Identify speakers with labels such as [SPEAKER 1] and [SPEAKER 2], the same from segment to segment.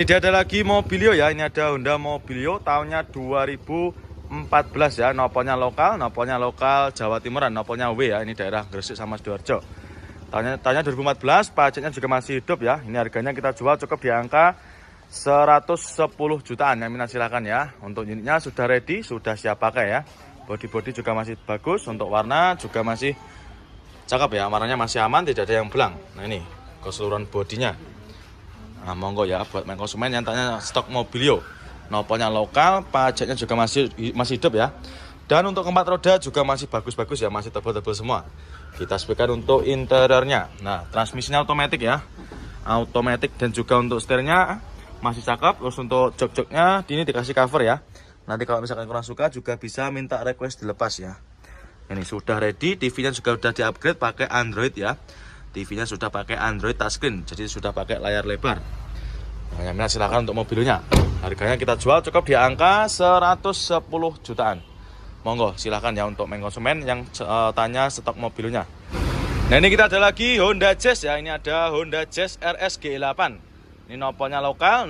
[SPEAKER 1] Ini ada lagi Mobilio ya, ini ada Honda Mobilio tahunnya 2014 ya, nopolnya lokal Jawa Timuran, nopolnya W ya, ini daerah Gresik sama Sidoarjo. Tahunnya 2014, pajaknya juga masih hidup ya. Ini harganya kita jual cukup di angka 110 jutaan ya, minat silakan ya. Untuk unitnya sudah ready, sudah siap pakai ya. Body juga masih bagus, untuk warna juga masih cakep ya, warnanya masih aman, tidak ada yang belang. Nah ini keseluruhan bodinya. Nah monggo ya buat main konsumen yang tanya stok Mobilio, nopolnya lokal, pajaknya juga masih hidup ya. Dan untuk keempat roda juga masih bagus-bagus ya, masih tebal-tebal semua. Kita sepikan untuk interiornya. Nah transmisinya otomatis ya, otomatis, dan juga untuk setirnya masih cakep. Terus untuk jok-joknya ini dikasih cover ya. Nanti kalau misalkan kurang suka juga bisa minta request dilepas ya. Ini sudah ready, TV-nya juga sudah di-upgrade pakai Android ya. TV-nya sudah pakai Android touchscreen, jadi sudah pakai layar lebar. Nah, yang silakan untuk mobilnya. Harganya kita jual cukup di angka 110 jutaan. Monggo silakan ya untuk main konsumen yang tanya stok mobilnya. Nah ini kita ada lagi Honda Jazz ya. Ini ada Honda Jazz RS G8. Ini nopolnya lokal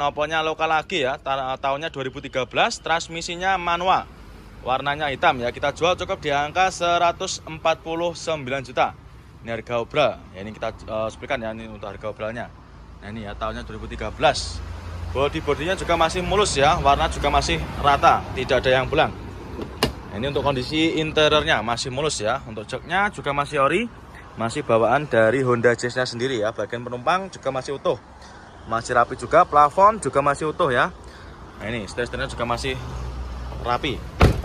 [SPEAKER 1] lagi ya. Tahunnya 2013, transmisinya manual. Warnanya hitam ya. Kita jual cukup di angka 149 juta. Ini harga obral ya, ini kita sepikan ya, ini untuk harga obralnya. Nah ini ya, tahunnya 2013. Bodinya juga masih mulus ya, warna juga masih rata, tidak ada yang belang. Nah, ini untuk kondisi interiornya masih mulus ya. Untuk joknya juga masih ori, masih bawaan dari Honda Jazz-nya sendiri ya. Bagian penumpang juga masih utuh, masih rapi juga. Plafon juga masih utuh ya. Nah ini setir-setirnya juga masih rapi.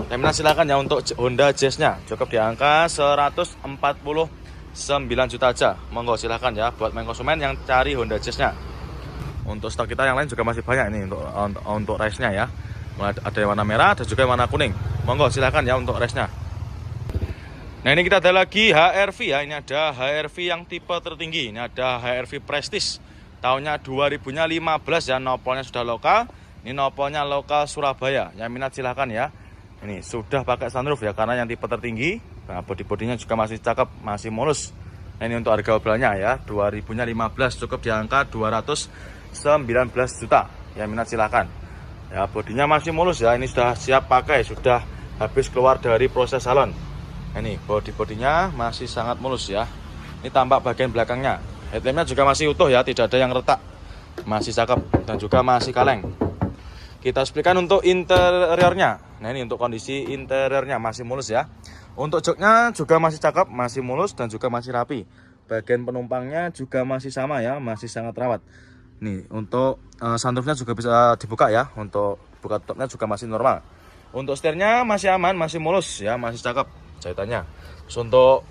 [SPEAKER 1] Terminal silakan ya untuk Honda Jazz-nya, cukup di angka 149 juta aja. Monggo silahkan ya buat main konsumen yang cari Honda Jazz-nya. Untuk stok kita yang lain juga masih banyak ini untuk race-nya ya. Ada yang warna merah, ada juga yang warna kuning. Monggo silahkan ya untuk race-nya. Nah ini kita ada lagi HR-V ya. Ini ada HR-V yang tipe tertinggi. Ini ada HR-V Prestige tahunnya 2015 ya. Nopolnya sudah lokal. Ini nopolnya lokal Surabaya. Yang minat silahkan ya. Ini sudah pakai sunroof ya, karena yang tipe tertinggi. Nah bodinya juga masih cakep, masih mulus. Nah, ini untuk harga obralnya ya, 2015 cukup di angka 219 juta. Ya minat silakan. Ya bodinya masih mulus ya, ini sudah siap pakai, sudah habis keluar dari proses salon. Nah, ini bodinya masih sangat mulus ya. Ini tampak bagian belakangnya. Headlampnya juga masih utuh ya, tidak ada yang retak. Masih cakep dan juga masih kaleng. Kita explikan untuk interiornya. Nah ini untuk kondisi interiornya masih mulus ya. Untuk joknya juga masih cakep, masih mulus dan juga masih rapi. Bagian penumpangnya juga masih sama ya, masih sangat rawat. Nih untuk sunroofnya juga bisa dibuka ya. Untuk buka tutupnya juga masih normal. Untuk setirnya masih aman, masih mulus ya, masih cakep jahitannya. Terus untuk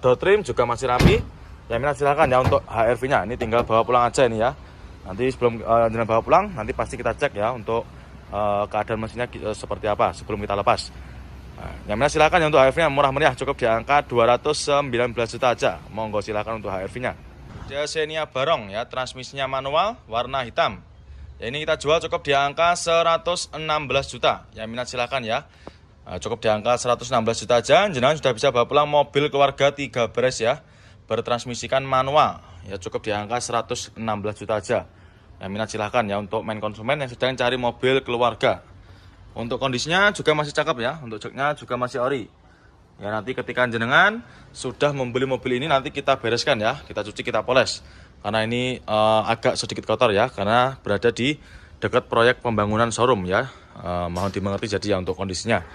[SPEAKER 1] door trim juga masih rapi. Yang minat silakan ya untuk HR-V-nya. Ini tinggal bawa pulang aja ini ya. Nanti sebelum jangan bawa pulang, nanti pasti kita cek ya untuk keadaan mesinnya seperti apa sebelum kita lepas. Nah, yang mana silakan ya untuk HR-V-nya murah meriah, cukup di angka 219 juta aja. Monggo silakan untuk HR-V-nya. Xenia Barong ya, transmisinya manual, warna hitam. Ya, ini kita jual cukup di angka 116 juta. Yang minat silakan ya. Nah, cukup di angka 116 juta aja. Jenengan sudah bisa bawa pulang mobil keluarga 3 baris ya. Bertransmisikan manual. Ya cukup di angka 116 juta aja. Yang minat silahkan ya untuk main konsumen yang sedang cari mobil keluarga. Untuk kondisinya juga masih cakep ya. Untuk joknya juga masih ori. Ya nanti ketika jenengan sudah membeli mobil ini, nanti kita bereskan ya. Kita cuci, kita poles. Karena ini agak sedikit kotor ya. Karena berada di dekat proyek pembangunan showroom ya. Mohon dimengerti jadi ya untuk kondisinya.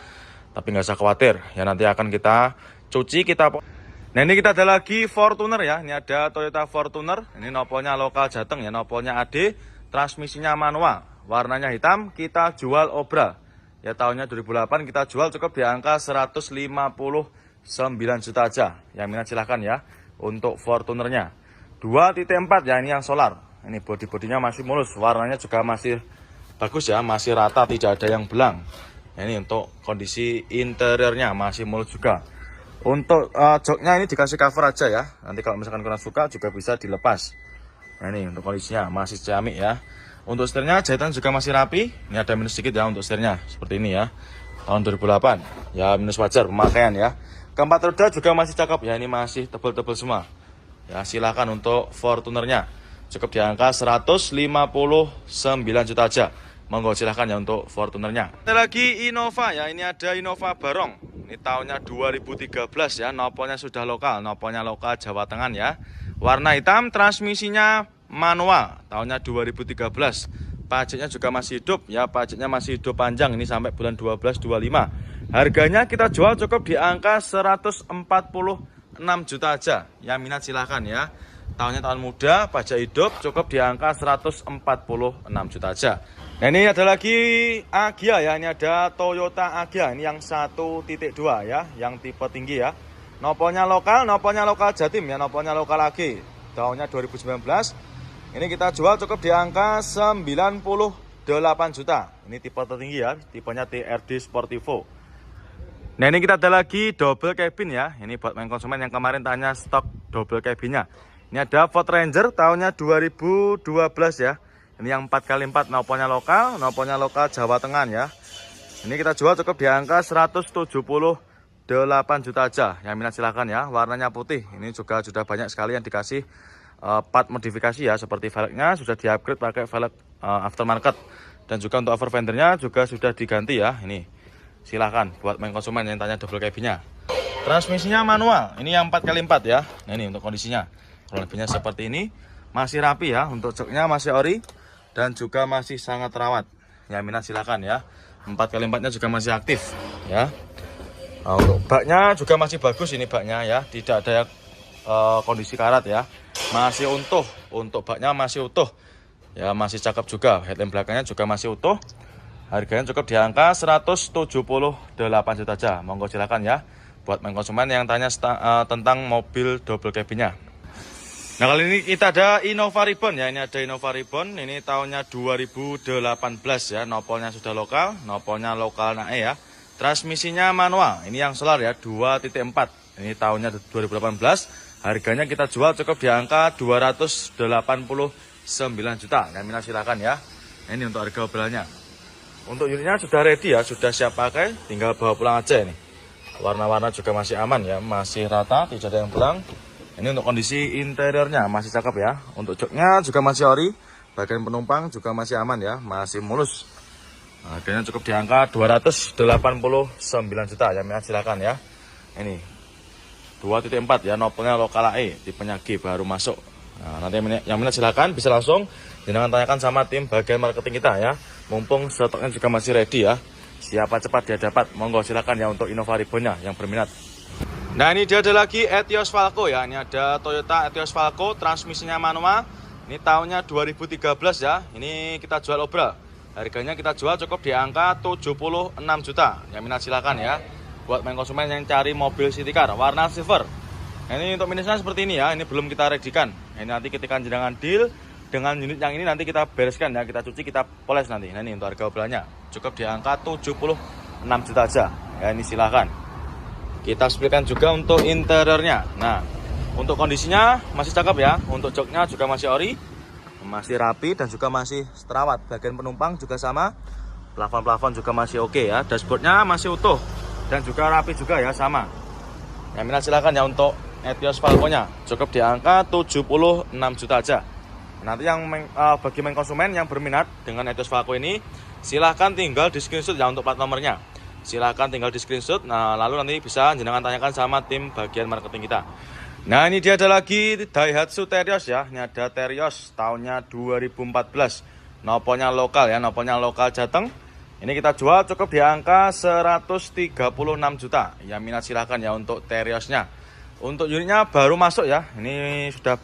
[SPEAKER 1] Tapi nggak usah khawatir. Ya nanti akan kita cuci, kita poles. Nah ini kita ada lagi Fortuner ya. Ini ada Toyota Fortuner. Ini nopolnya lokal Jateng ya. Nopolnya AD. Transmisinya manual. Warnanya hitam. Kita jual obral. Ya tahunnya 2008 kita jual cukup di angka 159 juta aja. Yang minat silahkan ya. Untuk Fortunernya 2.4 ya, ini yang solar. Ini bodinya masih mulus. Warnanya juga masih bagus ya. Masih rata, tidak ada yang belang. Nah, ini untuk kondisi interiornya masih mulus juga. Untuk joknya ini dikasih cover aja ya. Nanti kalau misalkan kurang suka juga bisa dilepas. Nah ini untuk kondisinya masih ciamik ya. Untuk setirnya jahitan juga masih rapi. Ini ada minus sedikit ya untuk setirnya. Seperti ini ya. Tahun 2008. Ya minus wajar pemakaian ya. Keempat roda juga masih cakep ya. Ini masih tebal-tebal semua. Ya silakan untuk Fortunernya. cukup di angka 159 juta aja. Monggo silahkan ya untuk Fortunernya. Ada lagi Innova ya, ini ada Innova Barong. Ini tahunnya 2013 ya, noponya sudah lokal, noponya lokal Jawa Tengah ya. Warna hitam, transmisinya manual, tahunnya 2013. Pajaknya juga masih hidup ya, pajaknya masih hidup panjang, ini sampai bulan 12 25. Harganya kita jual cukup di angka 146 juta aja. Yang minat silahkan ya. Tahunnya tahun muda, pajak hidup, cukup di angka 146 juta aja. Nah ini ada lagi Agya ya, ini ada Toyota Agya, ini yang 1.2 ya, yang tipe tinggi ya. Noponya lokal Jatim ya, noponya lokal AG. Tahunnya 2019. Ini kita jual cukup di angka 98 juta. Ini tipe tertinggi ya, tipenya TRD Sportivo. Nah ini kita ada lagi double cabin ya. Ini buat main konsumen yang kemarin tanya stok double cabinnya. Ini ada Ford Ranger tahunnya 2012 ya. Ini yang 4x4 noponya lokal Jawa Tengah ya. Ini kita jual cukup di angka 178 juta aja. Yang minat silahkan ya. Warnanya putih. Ini juga sudah banyak sekali yang dikasih part modifikasi ya. Seperti velgnya sudah di-upgrade pakai velg aftermarket. Dan juga untuk over fendernya juga sudah diganti ya. Ini silahkan buat main konsumen yang tanya double cabinnya. Transmisinya manual. Ini yang 4x4 ya. Nah ini untuk kondisinya. Kurang lebihnya seperti ini. Masih rapi ya. Untuk joknya masih ori. Dan juga masih sangat rawat. Yang minat silahkan ya. 4x4-nya juga masih aktif ya. Nah, untuk baknya juga masih bagus ini baknya ya. Tidak ada kondisi karat ya. Masih utuh. Untuk baknya masih utuh. Ya masih cakep juga. Headlamp belakangnya juga masih utuh. Harganya cukup di angka 178 juta aja. Monggo silahkan ya. Buat main konsumen yang tanya tentang mobil double cabinnya. Nah kali ini kita ada Innova Ribbon ya. Ini ada Innova Ribbon. Ini tahunnya 2018 ya. Nopolnya sudah lokal. Nopolnya lokal nae ya. Transmisinya manual. Ini yang solar ya. 2.4. Ini tahunnya 2018. Harganya kita jual cukup di angka 289 juta. Yang minat silakan ya. Ini untuk harga obrolannya. Untuk unitnya sudah ready ya. Sudah siap pakai. Tinggal bawa pulang aja ini. Warna-warna juga masih aman ya. Masih rata. Tidak ada yang pulang. Ini untuk kondisi interiornya masih cakep ya. Untuk joknya juga masih ori. Bagian penumpang juga masih aman ya. Masih mulus. Harganya cukup di angka 289 juta. Yang minat silakan ya. Ini 2.4 ya. Nopelnya lokal AE. Tipenya G baru masuk. Nah, nanti yang minat silakan bisa langsung jangan tanyakan sama tim bagian marketing kita ya. Mumpung stoknya juga masih ready ya. Siapa cepat dia dapat. Monggo silakan ya untuk Innova Ribbon-nya yang berminat. Nah ini dia ada lagi Etios Falco ya. Ini ada Toyota Etios Falco, transmisinya manual. Ini tahunnya 2013 ya. Ini kita jual obral. Harganya kita jual cukup di angka 76 juta. Yang minat silakan ya. Buat main konsumen yang cari mobil city car warna silver. Nah, ini untuk minusnya seperti ini ya. Ini belum kita readykan. Ini nanti ketika jenengan deal dengan unit yang ini nanti kita bereskan ya. Kita cuci, kita poles nanti. Nah ini untuk harga obrolannya cukup di angka 76 juta aja. Ya ini silakan. Kita spilkan juga untuk interiornya. Nah, untuk kondisinya masih cakep ya. Untuk joknya juga masih ori, masih rapi dan juga masih terawat. Bagian penumpang juga sama. Plafon-plafon juga masih oke ya. Dashboardnya masih utuh dan juga rapi juga ya, sama. Yang minat silakan ya untuk Etios Falco-nya. Cukup di angka 76 juta aja. Nanti yang bagi main konsumen yang berminat dengan Etios Falco ini, silahkan tinggal di screenshot ya untuk plat nomornya. Silahkan tinggal di screenshot. Nah lalu nanti bisa jenengan tanyakan sama tim bagian marketing kita. Nah ini dia ada lagi Daihatsu Terios ya. Ini ada Terios tahunnya 2014. Noponya lokal ya, noponya lokal Jateng. Ini kita jual cukup di angka 136 juta. Yang minat silahkan ya untuk Teriosnya. Untuk unitnya baru masuk ya. Ini sudah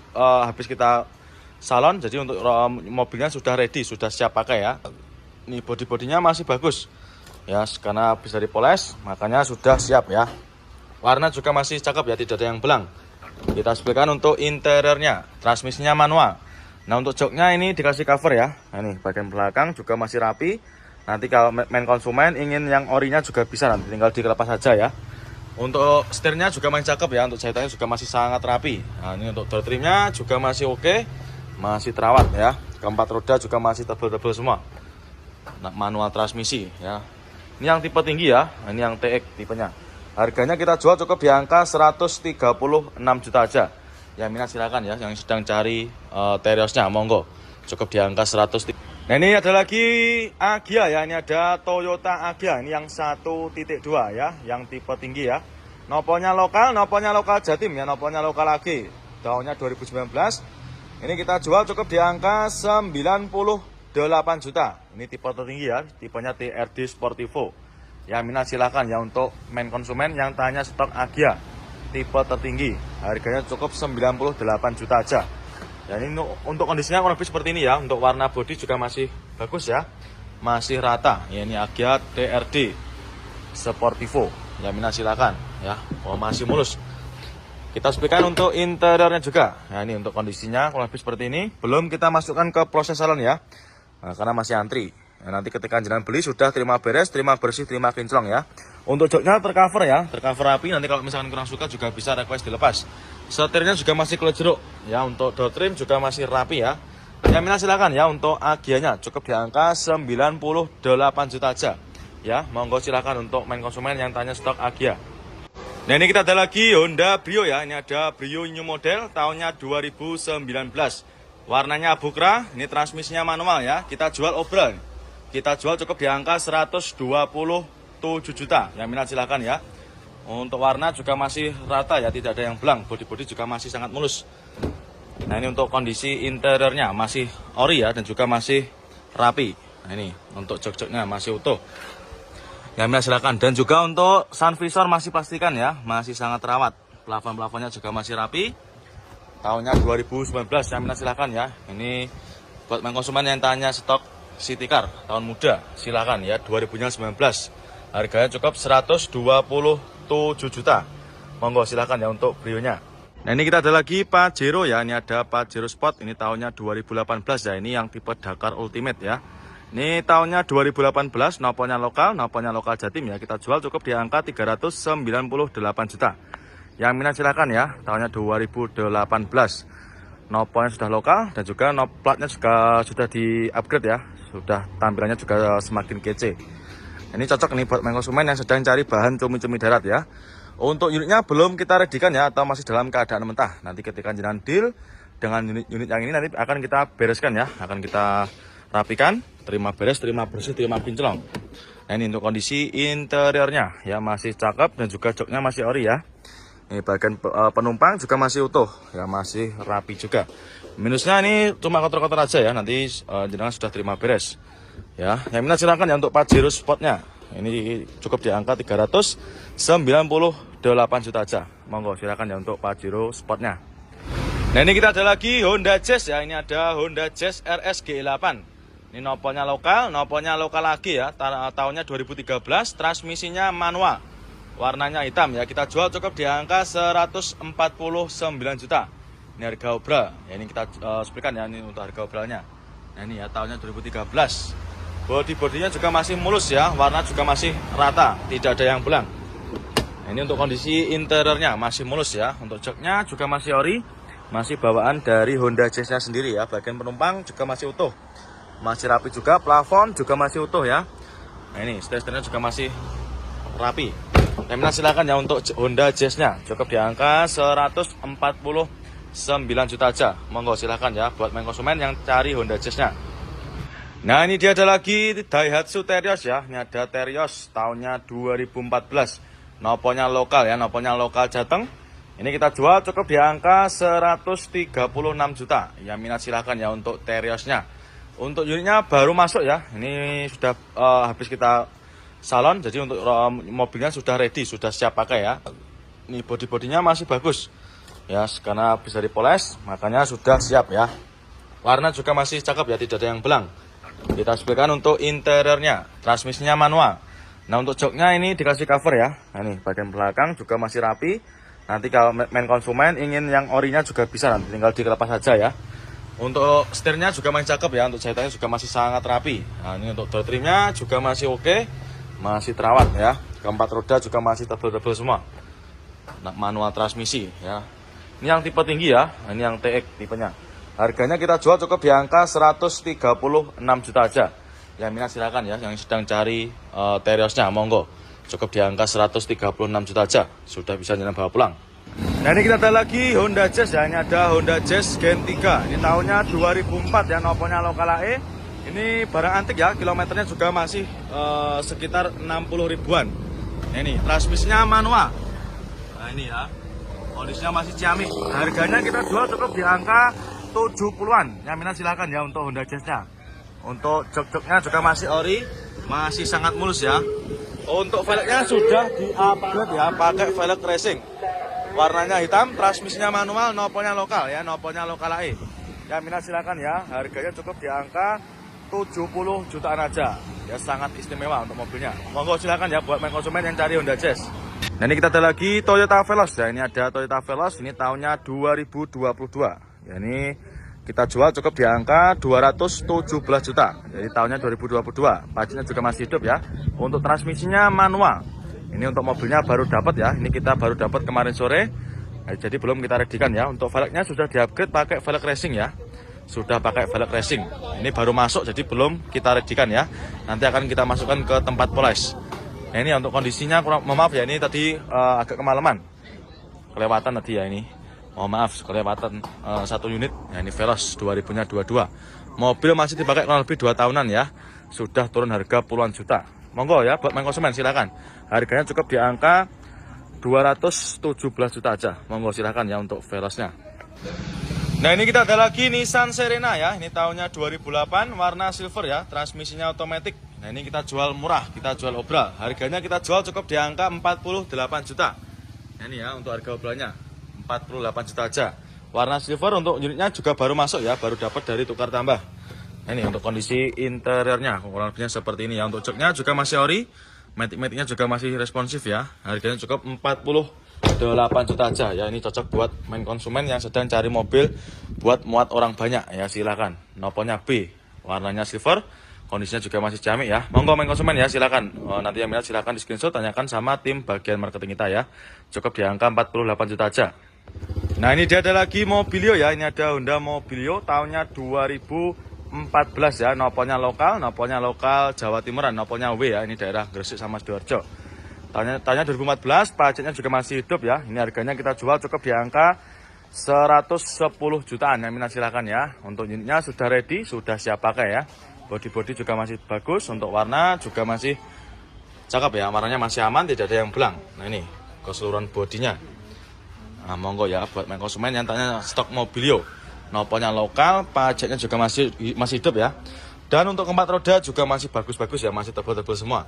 [SPEAKER 1] habis kita salon. Jadi untuk mobilnya sudah ready, sudah siap pakai ya. Ini body-bodinya masih bagus. Ya, karena bisa dipoles, makanya sudah siap ya. Warna juga masih cakep ya, tidak ada yang belang. Kita spilkan untuk interiornya. Transmisinya manual. Nah untuk joknya ini dikasih cover ya. Nah, ini bagian belakang juga masih rapi. Nanti kalau main konsumen ingin yang orinya juga bisa, nanti tinggal dikelepas saja ya. Untuk setirnya juga masih cakep ya. Untuk jahitannya juga masih sangat rapi. Nah ini untuk door trimnya juga masih oke. Masih terawat ya. Keempat roda juga masih tebal-tebal semua. Nah, manual transmisi ya. Ini yang tipe tinggi ya, ini yang TX tipenya. Harganya kita jual cukup di angka 136 juta aja. Yang minat silakan ya, yang sedang cari Teriosnya monggo. Cukup di angka 100. Nah, ini ada lagi Agya ya, ini ada Toyota Agya, ini yang 1.2 ya, yang tipe tinggi ya. Noponya lokal Jatim ya, noponya lokal lagi. Tahunnya 2019. Ini kita jual cukup di angka 98 juta. Ini tipe tertinggi ya, tipenya TRD Sportivo. Yang minat silakan ya untuk main konsumen yang tanya stok Agya tipe tertinggi. Harganya cukup 98 juta aja. Ya, ini untuk kondisinya kurang lebih seperti ini ya. Untuk warna bodi juga masih bagus ya, masih rata ya. Ini Agya TRD Sportivo. Ya, minat silakan ya. Oh, masih mulus. Kita speakan untuk interiornya juga. Nah, ini untuk kondisinya kurang lebih seperti ini. Belum kita masukkan ke proses salon ya, karena masih antri. Nah, nanti ketika jenengan beli sudah terima beres, terima bersih, terima kinclong ya. Untuk joknya tercover ya, tercover rapi. Nanti kalau misalkan kurang suka juga bisa request dilepas. Setirnya juga masih kulit jeruk ya. Untuk door trim juga masih rapi ya. Yang minat silakan ya. Untuk Agyanya cukup di angka 98 juta aja ya. Monggo silakan untuk main konsumen yang tanya stok Agya. Nah, ini kita ada lagi Honda Brio ya. Ini ada Brio new model tahunnya 2019. Warnanya bukra. Ini transmisinya manual ya. Kita jual obral. Kita jual cukup di angka 127 juta. Yang minat silakan ya. Untuk warna juga masih rata ya, tidak ada yang belang. Bodi-bodi juga masih sangat mulus. Nah, ini untuk kondisi interiornya masih ori ya, dan juga masih rapi. Nah, ini untuk jok-joknya masih utuh. Yang minat silakan. Dan juga untuk sun visor masih pastikan ya, masih sangat terawat. Plafon-plafonnya juga masih rapi. Tahunnya 2019. Yang minat silakan ya. Ini buat main konsumen yang tanya stok City Car tahun muda, silakan ya, 2019. Harganya cukup 127 juta. Monggo silakan ya untuk Brio-nya. Nah, ini kita ada lagi Pajero ya. Ini ada Pajero Sport. Ini tahunnya 2018 ya. Ini yang tipe Dakar Ultimate ya. Ini tahunnya 2018. Noponya lokal Jatim ya. Kita jual cukup di angka 398 juta. Yang minat silakan ya. Tahunnya 2018. Noponya sudah lokal dan juga platnya juga sudah di upgrade ya. Sudah tampilannya juga semakin kece. Ini cocok nih buat main konsumen yang sedang cari bahan cumi-cumi darat ya. Untuk unitnya belum kita readykan ya, atau masih dalam keadaan mentah. Nanti ketika jenengan deal dengan unit yang ini nanti akan kita bereskan ya, akan kita rapikan, terima beres, terima bersih, terima kinclong. Nah, ini untuk kondisi interiornya ya, masih cakep dan juga joknya masih ori ya. Ini bagian penumpang juga masih utuh ya, masih rapi juga. Minusnya ini cuma kotor-kotor aja ya, nanti jenengan sudah terima beres. Ya, yang minat silakan ya untuk Pajero Sportnya. Ini cukup di angka 398 juta aja. Monggo silakan ya untuk Pajero Sportnya. Nah, ini kita ada lagi Honda Jazz ya. Ini ada Honda Jazz RS G8. Ini noponya lokal lagi ya. Tahunnya 2013, transmisinya manual. Warnanya hitam ya. Kita jual cukup di angka 149 juta. Ini harga obral. Ya, ini kita explikan ya, ini untuk harga obralnya. Nah, ini ya tahunnya 2013. Bodi-bodinya juga masih mulus ya, warna juga masih rata, tidak ada yang belang. Nah, ini untuk kondisi interiornya masih mulus ya. Untuk joknya juga masih ori, masih bawaan dari Honda Jazz-nya sendiri ya. Bagian penumpang juga masih utuh, masih rapi juga, plafon juga masih utuh ya. Nah, ini setir-setirnya juga masih rapi. Nah, silakan ya untuk Honda Jazz-nya, cukup di angka 149 juta aja. Monggo silakan ya buat main konsumen yang cari Honda Jazz-nya. Nah, ini dia ada lagi Daihatsu Terios ya. Ini ada Terios tahunnya 2014. Noponya lokal ya, noponya lokal Jateng. Ini kita jual cukup di angka 136 juta. Yang minat silakan ya untuk Teriosnya. Untuk unitnya baru masuk ya. Ini sudah habis kita salon, jadi untuk mobilnya sudah ready, sudah siap pakai ya. Ini bodi-bodinya masih bagus. Ya, karena bisa dipoles, makanya sudah siap ya. Warna juga masih cakep ya, tidak ada yang belang. Kita sebutkan untuk interiornya, transmisinya manual. Nah, untuk joknya ini dikasih cover ya. Nah, ini bagian belakang juga masih rapi. Nanti kalau main konsumen ingin yang orinya juga bisa, nanti tinggal dikelepas saja ya. Untuk setirnya juga masih cakep ya, untuk jahitannya juga masih sangat rapi. Nah, ini untuk door trimnya juga masih oke, masih terawat ya. Keempat roda juga masih tebel-tebel semua. Nah, manual transmisi ya. Ini yang tipe tinggi ya, ini yang TX tipenya. Harganya kita jual cukup di angka 136 juta aja. Yang minat silakan ya, yang sedang cari Teriosnya monggo. Cukup di angka 136 juta aja, sudah bisa jalan bawa pulang. Nah ini kita ada lagi Honda Jazz ya, ini ada Honda Jazz Gen 3. Ini tahunnya 2004 ya, noponya lokal AE. Ini barang antik ya, kilometernya juga masih sekitar 60 ribuan. Nah ini transmisinya manual. Nah ini ya, kondisinya masih ciamik. Harganya kita jual cukup di angka 70-an. Yang minat silakan ya untuk Honda Jazz-nya. Untuk jok-joknya juga masih ori, masih sangat mulus ya. Untuk velgnya sudah di-upgrade ya, pakai velg racing. Warnanya hitam, transmisinya manual, noponya lokal ya, noponya lokal AE. Ya minat silakan ya, harganya cukup di angka 70 jutaan aja. Ya sangat istimewa untuk mobilnya. Monggo silakan ya buat main konsumen yang cari Honda Jazz. Nah ini kita ada lagi Toyota Veloz ya, ini ada Toyota Veloz, ini tahunnya 2022. Ya ini kita jual cukup di angka 217 juta. Jadi tahunnya 2022. Pajaknya juga masih hidup ya. Untuk transmisinya manual. Ini untuk mobilnya baru dapat ya. Ini kita baru dapat kemarin sore. Nah, jadi belum kita redikan ya. Untuk velgnya sudah di-upgrade pakai velg racing ya. Sudah pakai velg racing. Ini baru masuk jadi belum kita redikan ya. Nanti akan kita masukkan ke tempat polish. Nah, ini untuk kondisinya kurang, maaf ya, ini tadi agak kemalaman. Kelewatan tadi ya ini. Mohon maaf, kelewatan satu unit. Nah, ini Veloz 2000-nya 22. Mobil masih dipakai kurang lebih 2 tahunan ya. Sudah turun harga puluhan juta. Monggo ya buat main konsumen silakan. Harganya cukup di angka 217 juta aja. Monggo silakan ya untuk Veloznya. Nah, ini kita ada lagi Nissan Serena ya. Ini tahunnya 2008, warna silver ya, transmisinya otomatis. Nah, ini kita jual murah, kita jual obral. Harganya kita jual cukup di angka 48 juta. Nah, ini ya untuk harga obralnya 48 juta aja. Warna silver, untuk unitnya juga baru masuk ya, baru dapat dari tukar tambah. Nah, ini untuk kondisi interiornya kurang lebihnya seperti ini ya. Untuk joknya juga masih ori, matic-maticnya juga masih responsif ya. Harganya cukup 48 juta aja ya. Ini cocok buat main konsumen yang sedang cari mobil buat muat orang banyak ya, silakan. Noponya B, warnanya silver, kondisinya juga masih ciamik ya. Monggo main konsumen ya, silakan. Nanti yang minat silakan di screenshot, tanyakan sama tim bagian marketing kita ya. Cukup di angka 48 juta aja. Nah, ini dia ada lagi Mobilio ya. Ini ada Honda Mobilio tahunnya 2014 ya, noponya lokal Jawa Timuran, noponya W ya, ini daerah Gresik sama Sidoarjo. Tahunnya 2014, pajaknya juga masih hidup ya. Ini harganya kita jual cukup di angka 110 jutaan. Yang minat silakan ya. Untuk unitnya sudah ready, sudah siap pakai ya. Bodi-bodi juga masih bagus, untuk warna juga masih cakep ya, warnanya masih aman, tidak ada yang belang. Nah, ini keseluruhan bodinya. Nah, monggo ya buat main konsumen yang tanya stok Mobilio. Noponya lokal, pajaknya juga masih hidup ya. Dan untuk keempat roda juga masih bagus-bagus ya, masih tebal-tebal semua.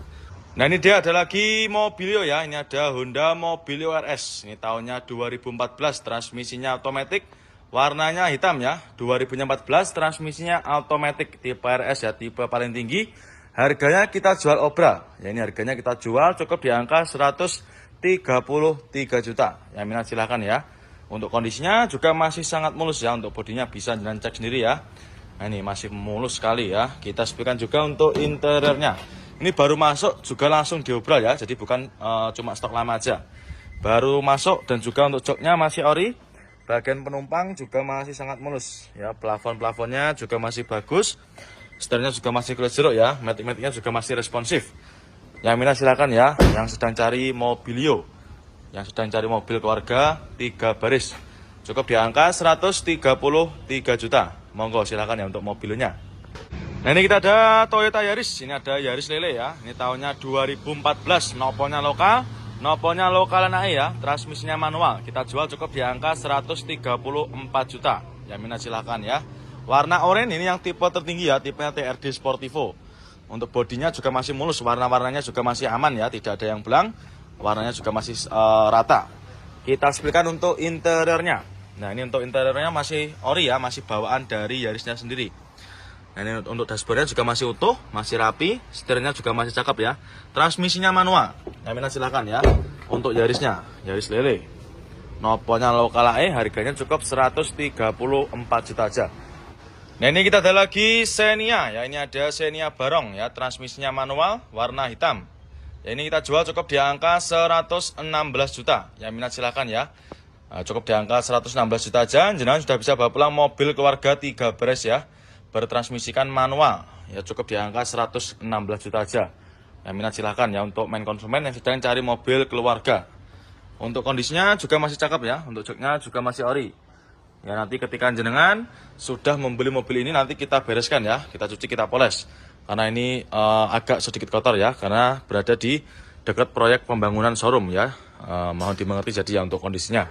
[SPEAKER 1] Nah, ini dia ada lagi Mobilio ya. Ini ada Honda Mobilio RS. Ini tahunnya 2014, transmisinya otomatis, warnanya hitam ya. 2014, transmisinya otomatis, tipe RS ya, tipe paling tinggi. Harganya kita jual obral. Ya, ini harganya kita jual cukup di angka 133 juta. Yang minat silahkan ya. Untuk kondisinya juga masih sangat mulus ya. Untuk bodinya bisa jalan cek sendiri ya. Nah, ini masih mulus sekali ya. Kita sepikan juga untuk interiornya. Ini baru masuk juga langsung diobral ya. Jadi bukan cuma stok lama aja. Baru masuk, dan juga untuk joknya masih ori. Bagian penumpang juga masih sangat mulus ya. Plafon-plafonnya juga masih bagus. Setirnya juga masih kulit jeruk ya. Matic-maticnya juga masih responsif. Yang minat silakan ya. Yang sedang cari Mobilio, yang sedang cari mobil keluarga 3 baris, cukup di angka 133 juta. Monggo silakan ya untuk mobilnya. Nah, ini kita ada Toyota Yaris. Ini ada Yaris Lele ya. Ini tahunnya 2014, noponya lokalan AE ya. Transmisinya manual. Kita jual cukup di angka 134 juta. Yang minat silakan ya. Warna oranye ini yang tipe tertinggi ya, tipenya TRD Sportivo. Untuk bodinya juga masih mulus, warna-warnanya juga masih aman ya, tidak ada yang belang. Warnanya juga masih rata. Kita spilkan untuk interiornya. Nah, ini untuk interiornya masih ori ya, masih bawaan dari Yarisnya sendiri. Nah, ini untuk dashboardnya juga masih utuh, masih rapi. Setirnya juga masih cakep ya. Transmisinya manual. Nah, minat silakan ya. Untuk Yarisnya, Yaris Lele, noponya lokal AE, harganya cukup 134 juta aja. Nah, ini kita ada lagi Xenia ya. Ini ada Xenia Barong ya, transmisinya manual, warna hitam. Ya, ini kita jual cukup di angka 116 juta. Yang minat silakan ya. Nah, cukup di angka 116 juta aja. Jenengan sudah bisa bawa pulang mobil keluarga 3 baris ya, bertransmisikan manual. Ya, cukup di angka 116 juta aja. Yang minat silakan ya untuk main konsumen yang sedang cari mobil keluarga. Untuk kondisinya juga masih cakep ya. Untuk joknya juga masih ori. Ya, nanti ketika jenengan sudah membeli mobil ini, nanti kita bereskan ya, kita cuci, kita poles. Karena ini agak sedikit kotor ya, karena berada di dekat proyek pembangunan showroom ya. Mohon dimengerti jadi ya untuk kondisinya.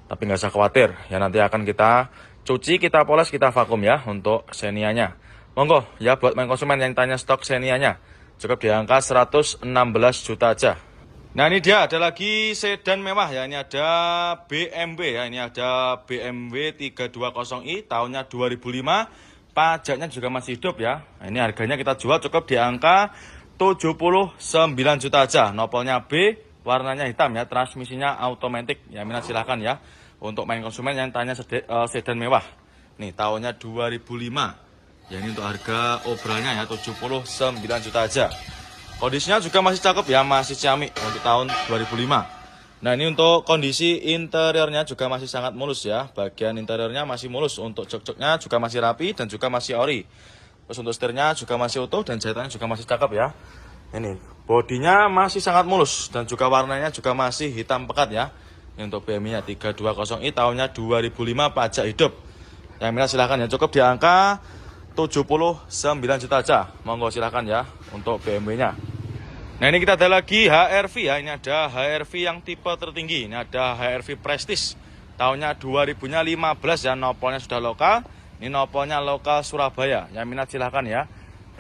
[SPEAKER 1] Tapi nggak usah khawatir, ya nanti akan kita cuci, kita poles, kita vakum ya untuk Xenia-nya. Monggo ya buat main konsumen yang tanya stok Xenia-nya, cukup di angka 116 juta aja. Nah ini dia, ada lagi sedan mewah ya, ini ada BMW ya, ini ada BMW 320i tahunnya 2005, pajaknya juga masih hidup ya. Nah, ini harganya kita jual cukup di angka 79 juta aja, nopolnya B, warnanya hitam ya, transmisinya automatic ya, minat silahkan ya. Untuk main konsumen yang tanya sedan mewah, nih tahunnya 2005, ya ini untuk harga obrolnya ya 79 juta aja. Kondisinya juga masih cakep ya, masih ciamik untuk tahun 2005. Nah ini untuk kondisi interiornya juga masih sangat mulus ya. Bagian interiornya masih mulus, untuk jok-joknya juga masih rapi dan juga masih ori. Terus untuk setirnya juga masih utuh dan jahitannya juga masih cakep ya. Ini bodinya masih sangat mulus dan juga warnanya juga masih hitam pekat ya. Ini untuk BMW-nya 320i tahunnya 2005, pajak hidup. Yang minat silahkan ya, cukup di angka 79 juta aja. Monggo silahkan ya untuk BMW-nya. Nah ini kita ada lagi HR-V ya. Ini ada HR-V yang tipe tertinggi. Ini ada HR-V Prestige tahunnya 2015 ya. Nopolnya sudah lokal. Ini nopolnya lokal Surabaya. Yang minat silahkan ya.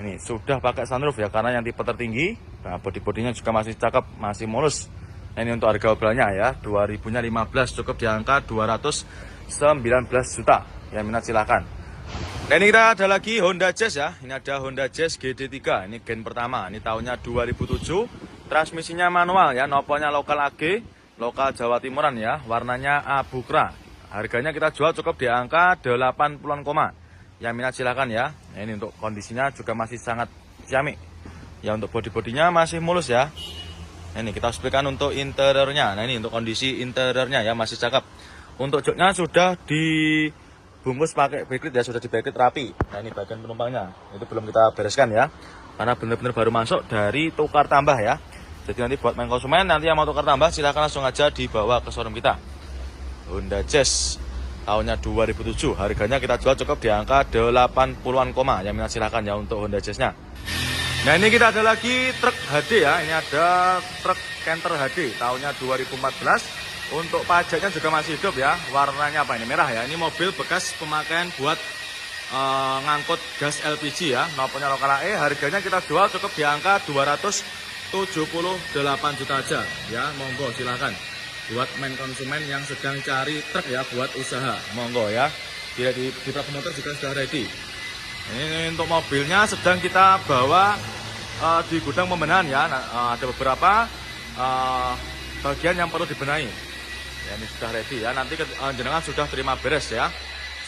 [SPEAKER 1] Ini sudah pakai sunroof ya, karena yang tipe tertinggi. Nah bodi-bodinya juga masih cakep, masih mulus. Nah, ini untuk harga obrolnya ya 2015 cukup di angka 219 juta. Yang minat silahkan. Nah ini kita ada lagi Honda Jazz ya. Ini ada Honda Jazz GD3. Ini gen pertama. Ini tahunnya 2007. Transmisinya manual ya. Nopolnya lokal AG, lokal Jawa Timuran ya. Warnanya abu kera. Harganya kita jual cukup di angka 80-an koma. Yang minat silakan ya. Nah, ini untuk kondisinya juga masih sangat ciamik. Ya untuk bodi-bodinya masih mulus ya. Nah, ini kita explikan untuk interiornya. Nah ini untuk kondisi interiornya ya, masih cakep. Untuk joknya sudah dibungkus pakai backlit ya, sudah di backlit rapi. Nah ini bagian penumpangnya, itu belum kita bereskan ya, karena benar-benar baru masuk dari tukar tambah ya. Jadi nanti buat main konsumen, nanti yang mau tukar tambah silahkan langsung aja dibawa ke showroom kita. Honda Jazz tahunnya 2007, harganya kita jual cukup di angka 80-an koma. Yang minat silahkan ya untuk Honda Jazz-nya. Nah ini kita ada lagi truk HD ya, ini ada truk Canter HD tahunnya 2014. Untuk pajaknya juga masih hidup ya, warnanya apa ini, merah ya. Ini mobil bekas pemakaian buat ngangkut gas LPG ya, nopolnya lokal AE. Harganya kita jual cukup di angka 278 juta aja ya. Monggo silahkan buat main konsumen yang sedang cari truk ya buat usaha, monggo ya. Di Motor juga sudah ready. Ini untuk mobilnya sedang kita bawa di gudang pembenahan ya. Nah, ada beberapa bagian yang perlu dibenahi. Ya, ini sudah ready ya. Nanti jenengan sudah terima beres ya.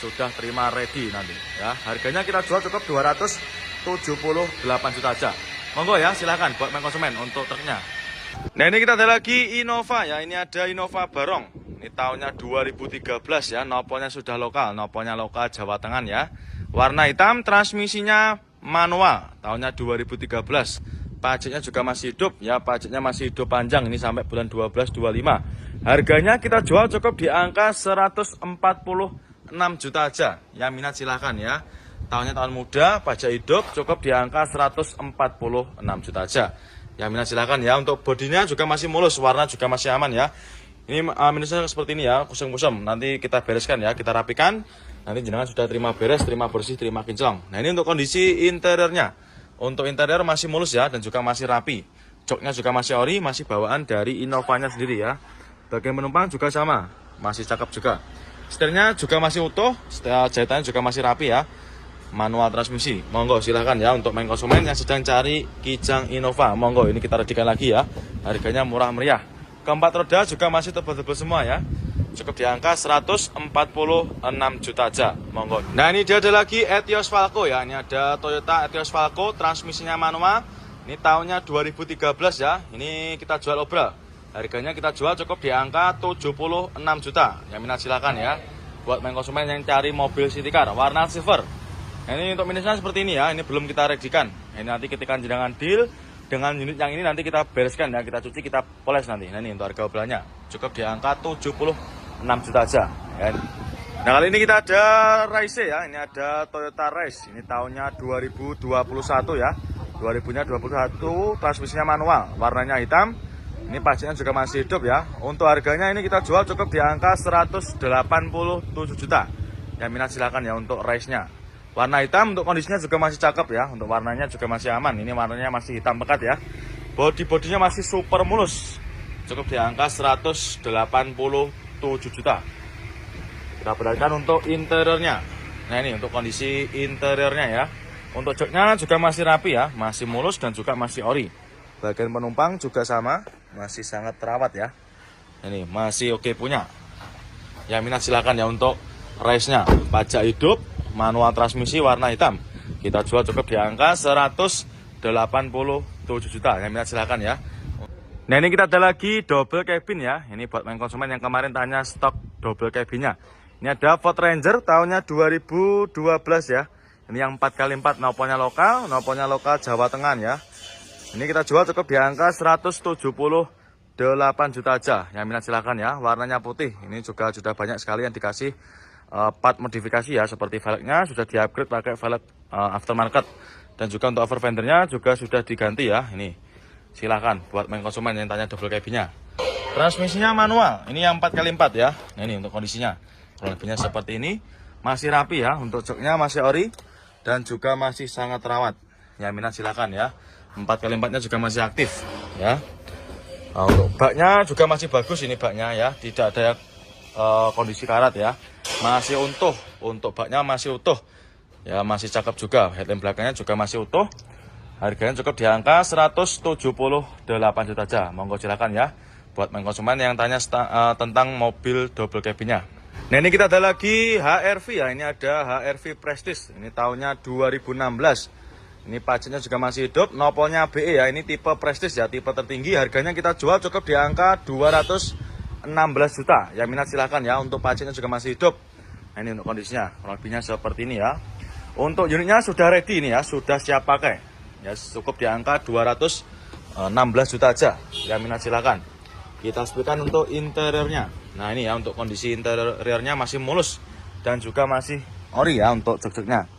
[SPEAKER 1] Sudah terima ready nanti ya. Harganya kita jual cukup 278 juta aja. Monggo ya, silakan buat main konsumen untuk truknya. Nah, ini kita ada lagi Innova ya. Ini ada Innova Barong. Ini tahunnya 2013 ya. Nopolnya sudah lokal, nopolnya lokal Jawa Tengah ya. Warna hitam, transmisinya manual, tahunnya 2013. Pajaknya juga masih hidup ya, pajaknya masih hidup panjang, ini sampai bulan 12-25. Harganya kita jual cukup di angka 146 juta aja. Yang minat silahkan ya. Tahunnya tahun muda, pajak hidup, cukup di angka 146 juta aja. Yang minat silahkan ya. Untuk bodinya juga masih mulus, warna juga masih aman ya. Ini minusnya seperti ini ya, kusam-kusam. Nanti kita bereskan ya, kita rapikan. Nanti jenengan sudah terima beres, terima bersih, terima kinclong. Nah ini untuk kondisi interiornya. Untuk interior masih mulus ya, dan juga masih rapi. Joknya juga masih ori, masih bawaan dari Innovanya sendiri ya. Bagian penumpang juga sama, masih cakep juga. Setirnya juga masih utuh, jahitannya juga masih rapi ya. Manual transmisi, monggo silahkan ya untuk main konsumen yang sedang cari Kijang Innova. Monggo, ini kita readikan lagi ya. Harganya murah meriah. Keempat roda juga masih tebal-tebal semua ya. Cukup di angka 146 juta aja, monggo. Nah ini dia ada lagi Etios Falco ya. Ini ada Toyota Etios Falco, transmisinya manual. Ini tahunnya 2013 ya. Ini kita jual obral. Harganya kita jual cukup di angka 76 juta. Yang minat silakan ya. Buat main konsumen yang cari mobil city car warna silver. Nah, ini untuk minusnya seperti ini ya. Ini belum kita readikan. Ini nanti ketika jenengan deal dengan unit yang ini nanti kita bereskan ya, kita cuci, kita poles nanti. Nah ini untuk harga obrolannya cukup di angka 76 juta aja ya. Nah kali ini kita ada Raise ya, ini ada Toyota Raise, ini tahunnya 2021 ya, 2000-nya 21, transmisinya manual, warnanya hitam, ini pajaknya juga masih hidup ya. Untuk harganya ini kita jual cukup di angka 187 juta. Yang minat silakan ya untuk Raise-nya. Warna hitam, untuk kondisinya juga masih cakep ya, untuk warnanya juga masih aman, ini warnanya masih hitam pekat ya. Bodinya masih super mulus, cukup di angka 187 juta. Kita perhatikan untuk interiornya. Nah ini untuk kondisi interiornya ya. Untuk joknya juga masih rapi ya, masih mulus dan juga masih ori. Bagian penumpang juga sama, masih sangat terawat ya. Ini masih oke punya. Yang minat silakan ya untuk Raise-nya. Pajak hidup, manual transmisi warna hitam. Kita jual cukup di angka 187 juta. Yang minat silakan ya. Nah ini kita ada lagi double cabin ya. Ini buat main konsumen yang kemarin tanya stok double cabinnya. Ini ada Ford Ranger tahunnya 2012 ya. Ini yang 4x4, noponya lokal Jawa Tengah ya. Ini kita jual cukup di angka 178 juta aja. Yang minat silakan ya. Warnanya putih. Ini juga sudah banyak sekali yang dikasih part modifikasi ya, seperti velgnya sudah di-upgrade pakai velg aftermarket, dan juga untuk over fendernya juga sudah diganti ya. Ini silakan buat main konsumen yang tanya double cabinnya. Transmisinya manual, ini yang 4x4 ya. Nah ini untuk kondisinya, kurang lebihnya seperti ini, masih rapi ya. Untuk joknya masih ori dan juga masih sangat terawat. Yang minat silakan ya. 4x4-nya juga masih aktif ya. Nah, untuk baknya juga masih bagus ini baknya ya, tidak ada kondisi karat ya, masih utuh. Untuk baknya masih utuh ya, masih cakep juga. Headlamp belakangnya juga masih utuh. Harganya cukup di angka 178 juta aja. Monggo silakan ya buat main konsumen yang tanya tentang mobil double cabinnya. Nah ini kita ada lagi HR-V ya, ini ada HR-V Prestige, ini tahunnya 2016. Ini pajaknya juga masih hidup, nopolnya BE ya, ini tipe Prestige ya, tipe tertinggi. Harganya kita jual cukup di angka 216 juta. Yang minat silahkan ya, untuk pajaknya juga masih hidup. Nah ini untuk kondisinya, kurang lebihnya seperti ini ya. Untuk unitnya sudah ready ini ya, sudah siap pakai ya, cukup di angka 216 juta aja. Yang minat silahkan. Kita sepikan untuk interiornya. Nah ini ya, untuk kondisi interiornya masih mulus dan juga masih ori ya untuk jok-joknya.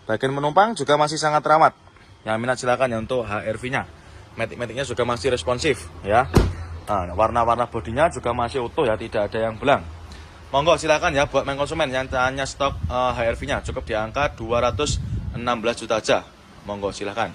[SPEAKER 1] Bagian penumpang juga masih sangat ramah. Yang minat silahkan ya untuk HR-V-nya. Matic-maticnya juga masih responsif ya. Nah, warna-warna bodinya juga masih utuh ya, tidak ada yang belang. Monggo silakan ya buat main konsumen yang tanya stok HR-V-nya, cukup di angka 216 juta aja. Monggo silakan.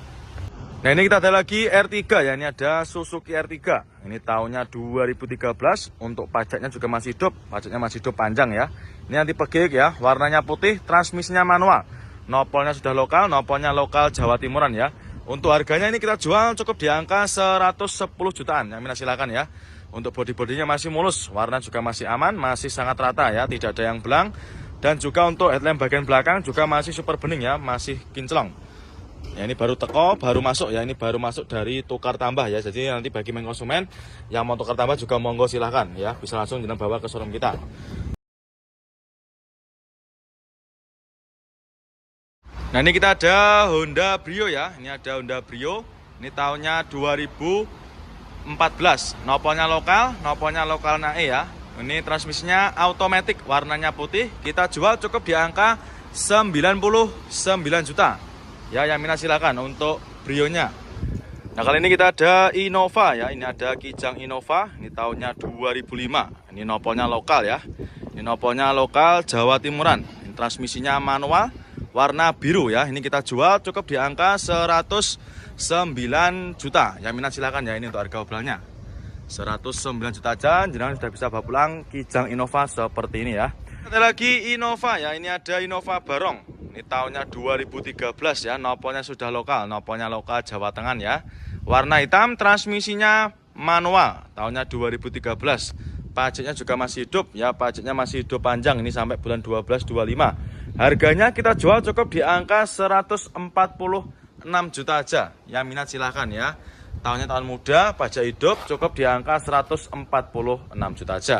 [SPEAKER 1] Nah ini kita ada lagi R3 ya, ini ada Suzuki R3. Ini tahunnya 2013, untuk pajaknya juga masih hidup, pajaknya masih hidup panjang ya. Ini anti pegik ya, warnanya putih, transmisinya manual. Nopolnya sudah lokal, nopolnya lokal Jawa Timuran ya. Untuk harganya ini kita jual cukup di angka 110 jutaan. Yang minat silakan ya. Untuk bodi-bodinya masih mulus, warna juga masih aman, masih sangat rata ya, tidak ada yang belang. Dan juga untuk headlamp bagian belakang juga masih super bening ya, masih kinclong. Ya ini baru teko, baru masuk ya, ini baru masuk dari tukar tambah ya. Jadi nanti bagi main konsumen yang mau tukar tambah juga monggo silahkan ya, bisa langsung kita bawa ke showroom kita. Nah ini kita ada Honda Brio ya, ini ada Honda Brio, ini tahunnya 2014, nopolnya lokal nae ya. Ini transmisinya automatic, warnanya putih, kita jual cukup di angka 99 juta. Ya yang minat silakan untuk Brio-nya. Nah kali ini kita ada Innova ya, ini ada Kijang Innova, ini tahunnya 2005. Ini nopolnya lokal ya, ini nopolnya lokal Jawa Timuran. Ini transmisinya manual, warna biru ya. Ini kita jual cukup di angka 109 juta. Yang minat silakan ya, ini untuk harga obrolannya 109 juta aja. Jangan sudah bisa bawa pulang Kijang Innova seperti ini ya. Ada lagi Innova ya, ini ada Innova Barong. Ini tahunnya 2013 ya, nopolnya sudah lokal, nopolnya lokal Jawa Tengah ya. Warna hitam, transmisinya manual, tahunnya 2013. Pajaknya juga masih hidup ya, pajaknya masih hidup panjang, ini sampai bulan 12 25. Harganya kita jual cukup di angka 146 juta aja. Yang minat silahkan ya. Tahunnya tahun muda, pajak hidup, cukup di angka 146 juta aja.